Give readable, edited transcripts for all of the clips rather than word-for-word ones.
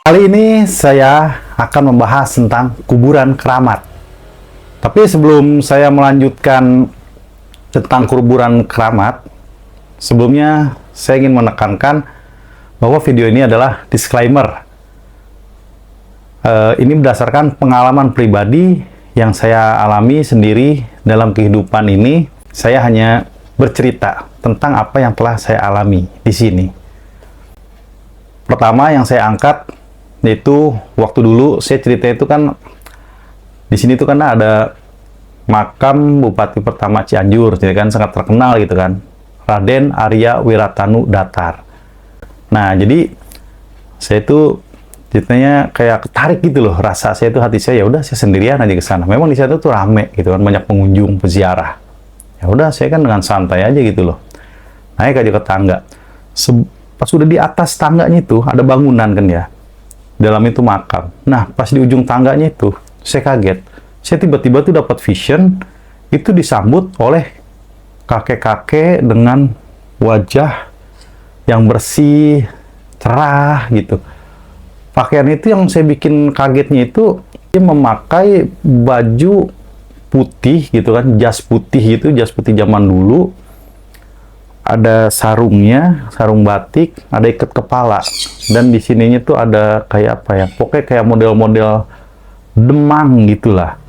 Kali ini saya akan membahas tentang kuburan keramat. Tapi sebelum saya melanjutkan tentang kuburan keramat, sebelumnya saya ingin menekankan bahwa video ini adalah disclaimer. Ini berdasarkan pengalaman pribadi yang saya alami sendiri dalam kehidupan ini. Saya hanya bercerita tentang apa yang telah saya alami di sini. Pertama yang saya angkat yaitu waktu dulu saya cerita itu kan di sini tuh karena ada makam Bupati pertama Cianjur, jadi kan sangat terkenal gitu kan, Raden Arya Wiratanu Datar. Nah jadi saya itu ceritanya kayak ketarik gitu loh, rasa saya itu hati saya ya udah saya sendirian aja ke sana. Memang di sana tuh rame gitu kan, banyak pengunjung peziarah. Ya udah saya kan dengan santai aja gitu loh, naik aja ke tangga. Pas udah di atas tangganya itu ada bangunan kan ya, dalam itu makam. Nah, pas di ujung tangganya itu, saya kaget. Saya tiba-tiba tuh dapat vision, itu disambut oleh kakek-kakek dengan wajah yang bersih, cerah gitu. Pakaian itu yang saya bikin kagetnya itu, dia memakai baju putih gitu kan, jas putih gitu, jas putih zaman dulu. Ada sarungnya, sarung batik, ada ikat kepala, dan di sininya tuh ada kayak apa ya, pokoknya kayak model-model demang gitulah.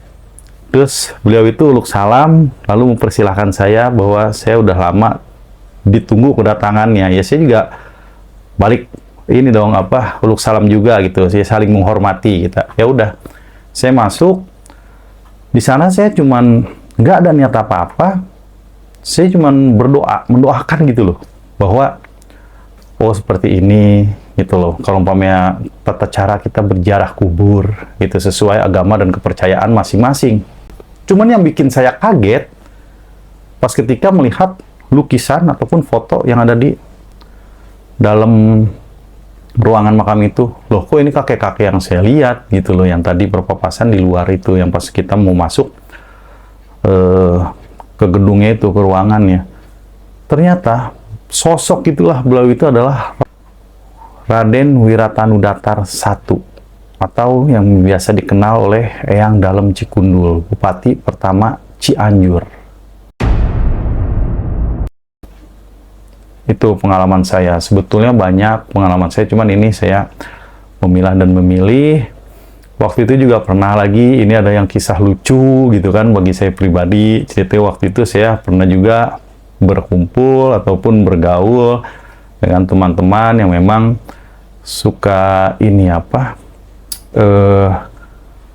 Terus beliau itu uluk salam, lalu mempersilahkan saya bahwa saya udah lama ditunggu kedatangannya. Ya saya juga balik ini dong apa, uluk salam juga gitu. Saya saling menghormati kita. Ya udah, saya masuk. Di sana saya cuman nggak ada niat apa-apa. Saya cuma mendoakan gitu loh, bahwa oh seperti ini gitu loh, kalau umpamanya tata cara kita berziarah kubur gitu sesuai agama dan kepercayaan masing-masing. Cuman yang bikin saya kaget pas ketika melihat lukisan ataupun foto yang ada di dalam ruangan makam itu. Loh kok ini kakek-kakek yang saya lihat gitu loh, yang tadi berpapasan di luar itu, yang pas kita mau masuk ke gedungnya itu, ke ruangannya. Ternyata sosok itulah, beliau itu adalah Raden Wiratanu Datar I, atau yang biasa dikenal oleh Eyang Dalem Cikundul, Bupati pertama Cianjur. Itu pengalaman saya. Sebetulnya banyak pengalaman saya, cuman ini saya memilah dan memilih. Waktu itu juga pernah lagi, ini ada yang kisah lucu gitu kan bagi saya pribadi. Cerita waktu itu saya pernah juga berkumpul ataupun bergaul dengan teman-teman yang memang suka ini apa,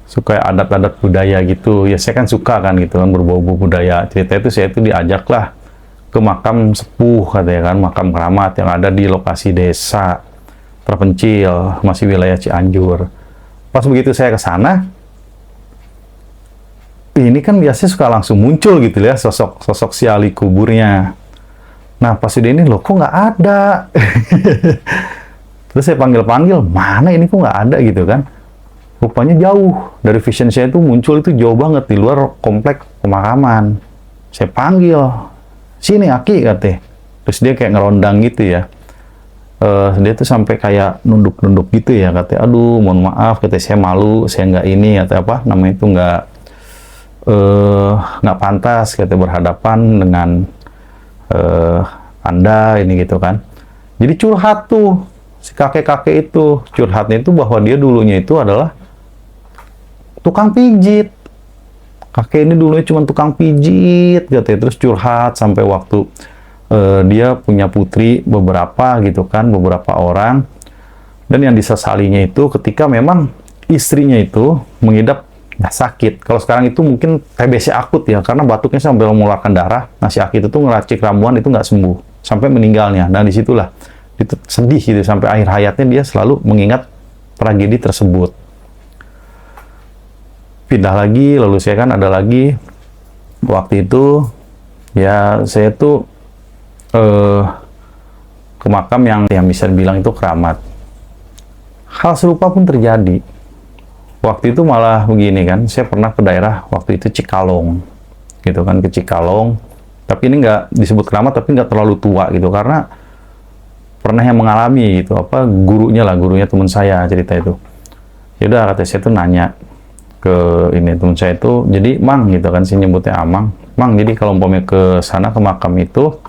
suka adat-adat budaya gitu. Ya saya kan suka kan gitu kan, berbau-bau budaya. Cerita itu saya itu diajaklah ke makam sepuh katanya kan, makam keramat yang ada di lokasi desa terpencil, masih wilayah Cianjur. Pas begitu saya ke sana, ini kan biasanya suka langsung muncul gitu ya, sosok si ahli kuburnya. Nah, pas udah ini, loh kok nggak ada? Terus saya panggil-panggil, mana ini kok nggak ada gitu kan? Rupanya jauh, dari vision saya itu muncul itu jauh banget, di luar komplek pemakaman. Saya panggil, sini Aki katanya. Terus dia kayak ngerondang gitu ya. Dia tuh sampai kayak nunduk-nunduk gitu ya, katanya aduh mohon maaf, katanya saya malu, saya nggak ini, katanya apa namanya itu nggak pantas katanya berhadapan dengan Anda ini gitu kan. Jadi curhat tuh si kakek-kakek itu, curhatnya itu bahwa dia dulunya itu adalah tukang pijit. Kakek ini dulunya cuma tukang pijit katanya, terus curhat sampai waktu dia punya putri beberapa gitu kan, beberapa orang, dan yang disesalinya itu ketika memang istrinya itu mengidap sakit. Kalau sekarang itu mungkin TBC akut ya, karena batuknya sampai mengeluarkan darah. Nah si Aki itu tuh ngeracik ramuan itu nggak sembuh sampai meninggalnya. Nah disitulah itu sedih gitu, sampai akhir hayatnya dia selalu mengingat tragedi tersebut. Pindah lagi, lalu saya kan ada lagi waktu itu ya, saya tuh ke makam yang bisa dibilang itu keramat. Hal serupa pun terjadi. Waktu itu malah begini kan, saya pernah ke daerah waktu itu Cikalong, gitu kan, ke Cikalong. Tapi ini nggak disebut keramat, tapi nggak terlalu tua gitu, karena pernah yang mengalami gitu, apa gurunya teman saya cerita itu. Ya udah, kata saya tuh nanya ke ini teman saya itu, jadi Mang gitu kan, sih nyebutnya Amang. Mang, jadi kalau umpamanya ke sana ke makam itu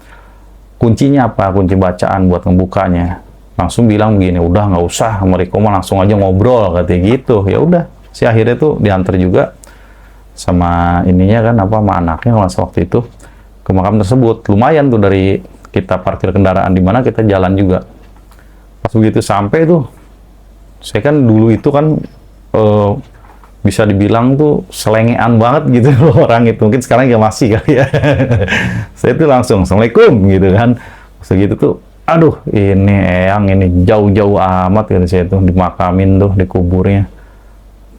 kuncinya apa, kunci bacaan buat ngebukanya? Langsung bilang begini, udah nggak usah sama Riko mah, langsung aja ngobrol katanya gitu. Ya udah, si akhirnya tuh diantar juga sama ininya kan, apa, sama anaknya kalau waktu itu ke makam tersebut. Lumayan tuh dari kita parkir kendaraan di mana kita jalan juga. Pas begitu sampai tuh, saya kan dulu itu kan bisa dibilang tuh selengean banget gitu loh orang itu. Mungkin sekarang ya masih kali ya. Saya tuh langsung Assalamualaikum gitu kan. Segitu tuh, aduh ini eyang ini jauh-jauh amat gitu, saya tuh dimakamin tuh di kuburnya.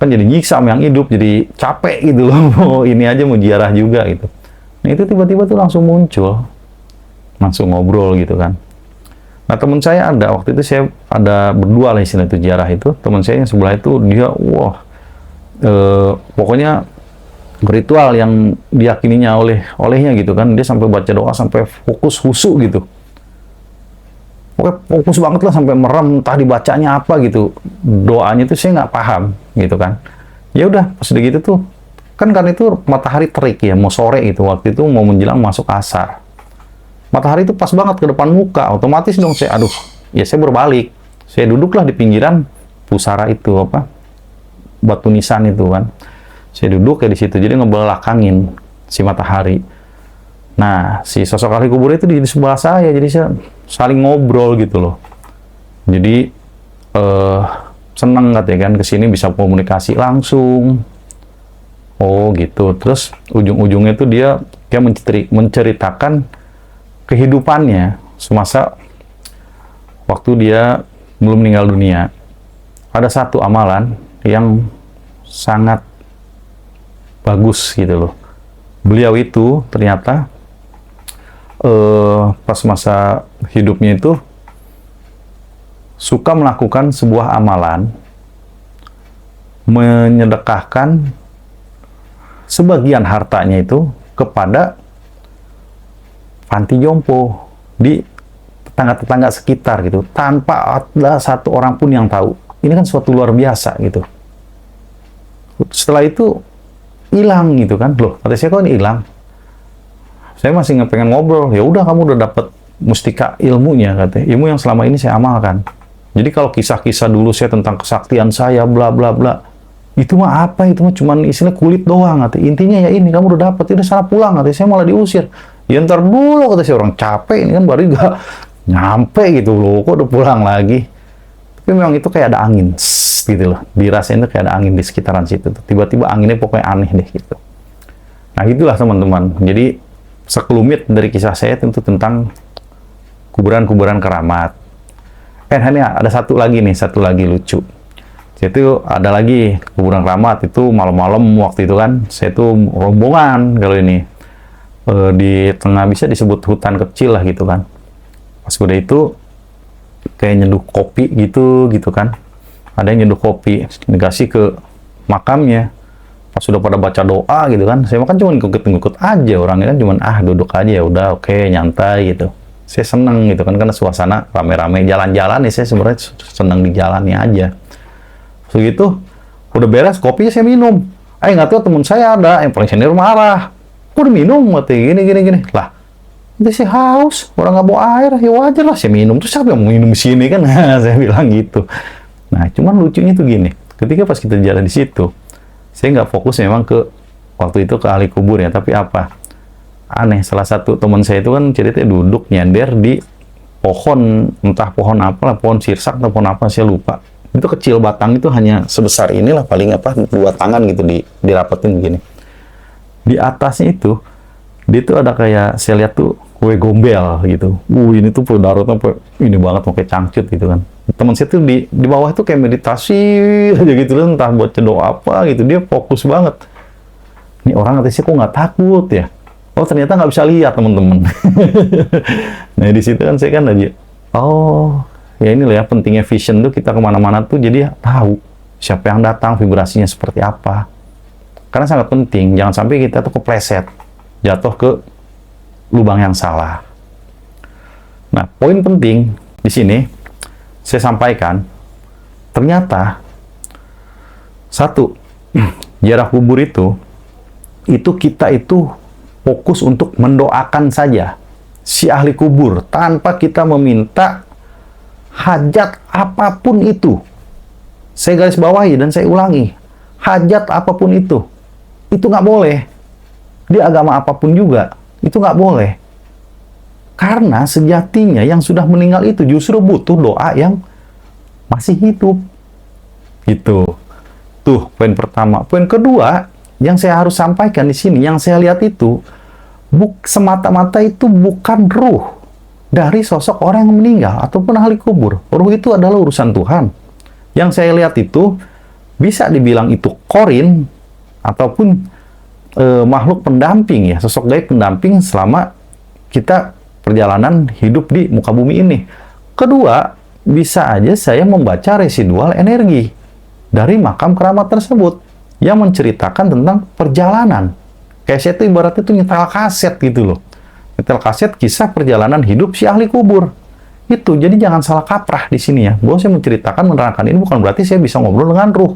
Kan jadi nyiksa sama yang hidup, jadi capek gitu loh. Mau ini aja mau ziarah juga gitu. Nah itu tiba-tiba tuh langsung muncul. Langsung ngobrol gitu kan. Nah teman saya ada, waktu itu saya ada berdua lah istilah itu ziarah itu. Teman saya yang sebelah itu dia, wah, pokoknya ritual yang diyakininya olehnya gitu kan. Dia sampai baca doa, sampai fokus khusyuk gitu. Pokoknya fokus banget lah, sampai merem, entah dibacanya apa gitu. Doanya itu saya nggak paham gitu kan. Ya udah, pas udah gitu tuh, kan karena itu matahari terik ya, mau sore gitu. Waktu itu mau menjelang masuk asar. Matahari itu pas banget ke depan muka, otomatis dong saya, aduh, ya saya berbalik. Saya duduklah di pinggiran pusara itu, apa, batu nisan itu kan. Saya duduk ya di situ, jadi ngebelakangin si matahari. Nah, si sosok ahli kubur itu di sebelah saya, jadi saya saling ngobrol gitu loh. Jadi, seneng katanya kan, kesini bisa komunikasi langsung. Oh gitu, terus ujung-ujungnya itu dia menceritakan kehidupannya semasa waktu dia belum meninggal dunia. Ada satu amalan yang sangat bagus gitu loh. Beliau itu ternyata pas masa hidupnya itu suka melakukan sebuah amalan, menyedekahkan sebagian hartanya itu kepada panti jompo di tetangga-tetangga sekitar gitu, tanpa ada satu orang pun yang tahu. Ini kan suatu luar biasa gitu. Setelah itu hilang gitu kan, loh kata saya, kok ini hilang? Saya masih nggak pengen ngobrol. Ya udah, kamu udah dapet mustika ilmunya katanya, ilmu yang selama ini saya amalkan. Jadi kalau kisah-kisah dulu saya tentang kesaktian saya bla bla bla, itu mah apa, itu mah cuman istilah kulit doang katanya. Intinya ya ini, kamu udah dapet, udah sana pulang katanya. Saya malah diusir. Ya ntar dulu kata si orang, capek ini kan baru juga nyampe gitu loh, kok udah pulang lagi. Tapi memang itu kayak ada angin gitu loh, dirasain tuh kayak ada angin di sekitaran situ, tiba-tiba anginnya pokoknya aneh deh gitu. Nah itulah teman-teman, jadi sekelumit dari kisah saya tentu tentang kuburan-kuburan keramat. Ini ada satu lagi lucu. Jadi ada lagi kuburan keramat itu malam-malam waktu itu kan, saya tuh rombongan kalau ini. Di tengah, bisa disebut hutan kecil lah gitu kan. Pas udah itu kayak nyeduh kopi gitu kan. Ada yang nyeduh kopi dikasih ke makamnya. Pas sudah pada baca doa gitu kan, saya makan cuma ngikut-ngikut aja, orangnya kan cuma duduk aja, ya udah oke, nyantai gitu. Saya seneng gitu kan, karena suasana rame-rame jalan-jalan nih, saya sebenarnya seneng di jalannya aja. Segitu udah beres kopinya, saya minum. Nggak tahu teman saya ada yang paling senior marah. Kok udah minum, mati gini. Lah, itu sih haus, orang nggak bawa air, ya wajar lah saya minum. Terus siapa yang mau minum di sini kan? Saya bilang gitu. Nah, cuman lucunya tuh gini, ketika pas kita jalan di situ, saya nggak fokus memang ke waktu itu ke ahli kubur ya, tapi apa? Aneh, salah satu teman saya itu kan ceritanya duduk nyender di pohon, entah pohon apa lah, pohon sirsak atau pohon apa, saya lupa. Itu kecil, batang itu hanya sebesar inilah, paling apa, 2 tangan gitu, dirapetin begini. Di atasnya itu, dia tuh ada kayak, saya lihat tuh kue gombel gitu. Ini tuh pedarutnya ini banget, mau kayak cangcut gitu kan. Teman saya tuh di bawah itu kayak meditasi aja gitu loh, entah buat doa apa gitu. Dia fokus banget. Ini orang katanya, kok nggak takut ya? Oh ternyata nggak bisa lihat teman-teman. Nah di situ kan saya kan aja, oh ya inilah ya pentingnya vision tuh, kita kemana-mana tuh jadi tahu siapa yang datang, vibrasinya seperti apa. Karena sangat penting, jangan sampai kita tuh kepleset, jatuh ke lubang yang salah. Nah, poin penting di sini saya sampaikan, ternyata satu, ziarah kubur itu kita itu fokus untuk mendoakan saja si ahli kubur tanpa kita meminta hajat apapun itu. Saya garis bawahi dan saya ulangi, hajat apapun itu nggak boleh. Di agama apapun juga, itu nggak boleh. Karena sejatinya yang sudah meninggal itu justru butuh doa yang masih hidup. Gitu. Tuh, poin pertama. Poin kedua, yang saya harus sampaikan di sini, yang saya lihat itu, semata-mata itu bukan ruh dari sosok orang yang meninggal ataupun ahli kubur. Ruh itu adalah urusan Tuhan. Yang saya lihat itu, bisa dibilang itu korin, ataupun makhluk pendamping ya, sosok gaib pendamping selama kita perjalanan hidup di muka bumi ini. Kedua, bisa aja saya membaca residual energi dari makam keramat tersebut yang menceritakan tentang perjalanan. Kayak saya itu ibaratnya itu nyetel kaset gitu loh. Nyetel kaset kisah perjalanan hidup si ahli kubur. Itu, jadi jangan salah kaprah di sini ya. Bahwa saya menceritakan, menerangkan ini bukan berarti saya bisa ngobrol dengan ruh.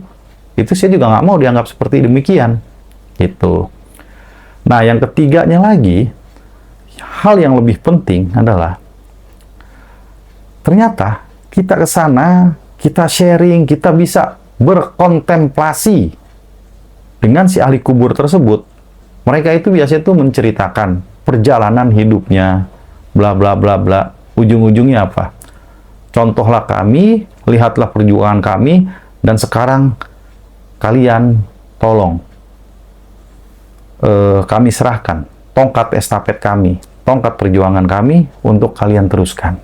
Itu saya juga nggak mau dianggap seperti demikian. Gitu. Nah, yang ketiganya lagi, hal yang lebih penting adalah ternyata kita ke sana, kita sharing, kita bisa berkontemplasi dengan si ahli kubur tersebut. Mereka itu biasanya itu menceritakan perjalanan hidupnya, bla bla bla bla. Ujung-ujungnya apa? Contohlah kami, lihatlah perjuangan kami, dan sekarang kalian tolong kami serahkan tongkat estafet kami, tongkat perjuangan kami untuk kalian teruskan.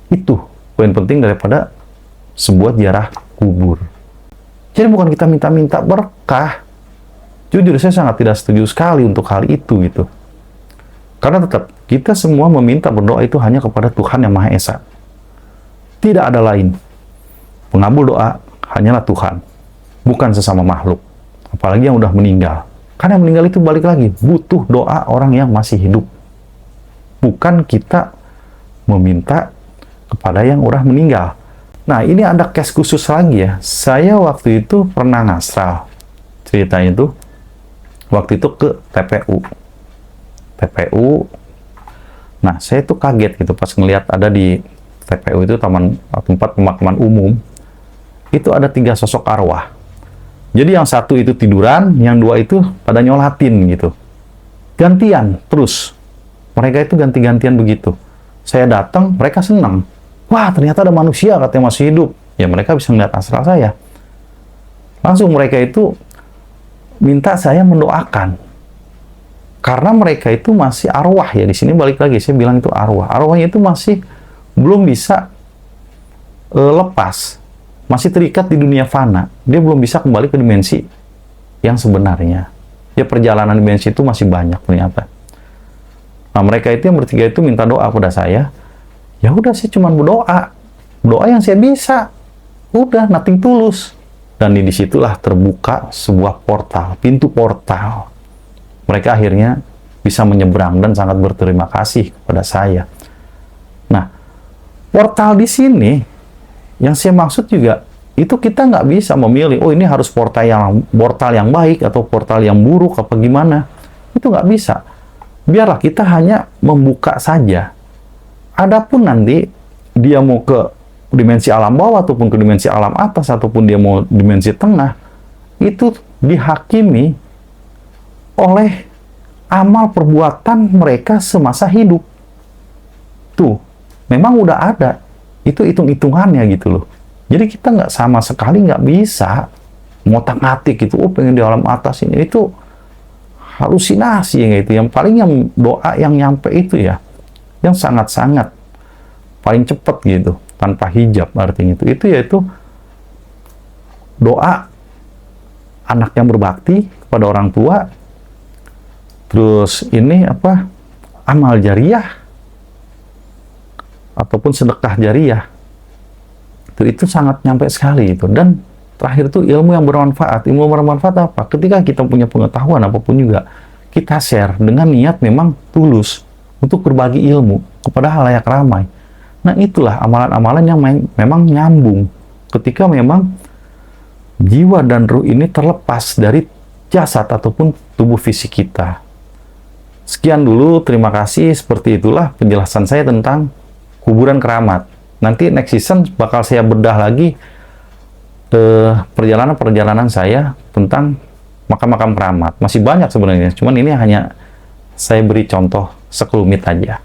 Itu poin penting daripada sebuah ziarah kubur. Jadi bukan kita minta-minta berkah. Jujur saya sangat tidak setuju sekali untuk hal itu gitu. Karena tetap kita semua meminta berdoa itu hanya kepada Tuhan yang Maha Esa. Tidak ada lain. Pengabul doa hanyalah Tuhan, bukan sesama makhluk. Apalagi yang udah meninggal. Karena yang meninggal itu balik lagi, butuh doa orang yang masih hidup. Bukan kita meminta kepada yang udah meninggal. Nah, ini ada case khusus lagi ya. Saya waktu itu pernah ngasal. Ceritanya itu, waktu itu ke TPU. Nah, saya tuh kaget gitu pas ngelihat ada di TPU itu tempat pemakaman umum. Itu ada 3 sosok arwah. Jadi yang satu itu tiduran, yang 2 itu pada nyolatin gitu. Gantian, terus. Mereka itu ganti-gantian begitu. Saya datang, mereka senang. Wah, ternyata ada manusia katanya masih hidup. Ya, mereka bisa melihat astral saya. Langsung mereka itu minta saya mendoakan. Karena mereka itu masih arwah ya. Di sini balik lagi, saya bilang itu arwah. Arwahnya itu masih belum bisa lepas. Masih terikat di dunia fana. Dia belum bisa kembali ke dimensi yang sebenarnya. Ya, perjalanan dimensi itu masih banyak ternyata. Nah, mereka itu yang bertiga itu minta doa pada saya. Ya udah, saya cuma berdoa. Doa yang saya bisa. Udah, nothing tulus. Dan disitulah terbuka sebuah portal, pintu portal. Mereka akhirnya bisa menyeberang dan sangat berterima kasih kepada saya. Nah, portal di sini yang saya maksud juga, itu kita nggak bisa memilih, oh ini harus portal yang baik atau portal yang buruk apa gimana. Itu nggak bisa. Biarlah kita hanya membuka saja. Adapun nanti dia mau ke dimensi alam bawah ataupun ke dimensi alam atas ataupun dia mau dimensi tengah, itu dihakimi oleh amal perbuatan mereka semasa hidup. Tuh, memang udah ada. Itu hitung-hitungannya gitu loh. Jadi kita nggak sama sekali nggak bisa ngotak-ngatik gitu, oh pengen di alam atas ini. Itu halusinasi ya gitu. Yang paling yang doa yang nyampe itu ya, yang sangat-sangat paling cepat gitu, tanpa hijab artinya itu yaitu doa anak yang berbakti kepada orang tua, terus ini apa, amal jariah ataupun sedekah jariah. Itu sangat nyampe sekali itu. Dan terakhir itu ilmu yang bermanfaat. Ilmu bermanfaat apa? Ketika kita punya pengetahuan apapun juga, kita share dengan niat memang tulus untuk berbagi ilmu kepada halayak ramai. Nah, itulah amalan-amalan yang memang nyambung. Ketika memang jiwa dan ruh ini terlepas dari jasad ataupun tubuh fisik kita. Sekian dulu, terima kasih. Seperti itulah penjelasan saya tentang kuburan keramat. Nanti next season bakal saya bedah lagi perjalanan-perjalanan saya tentang makam-makam keramat. Masih banyak sebenarnya, cuman ini hanya saya beri contoh sekelumit aja.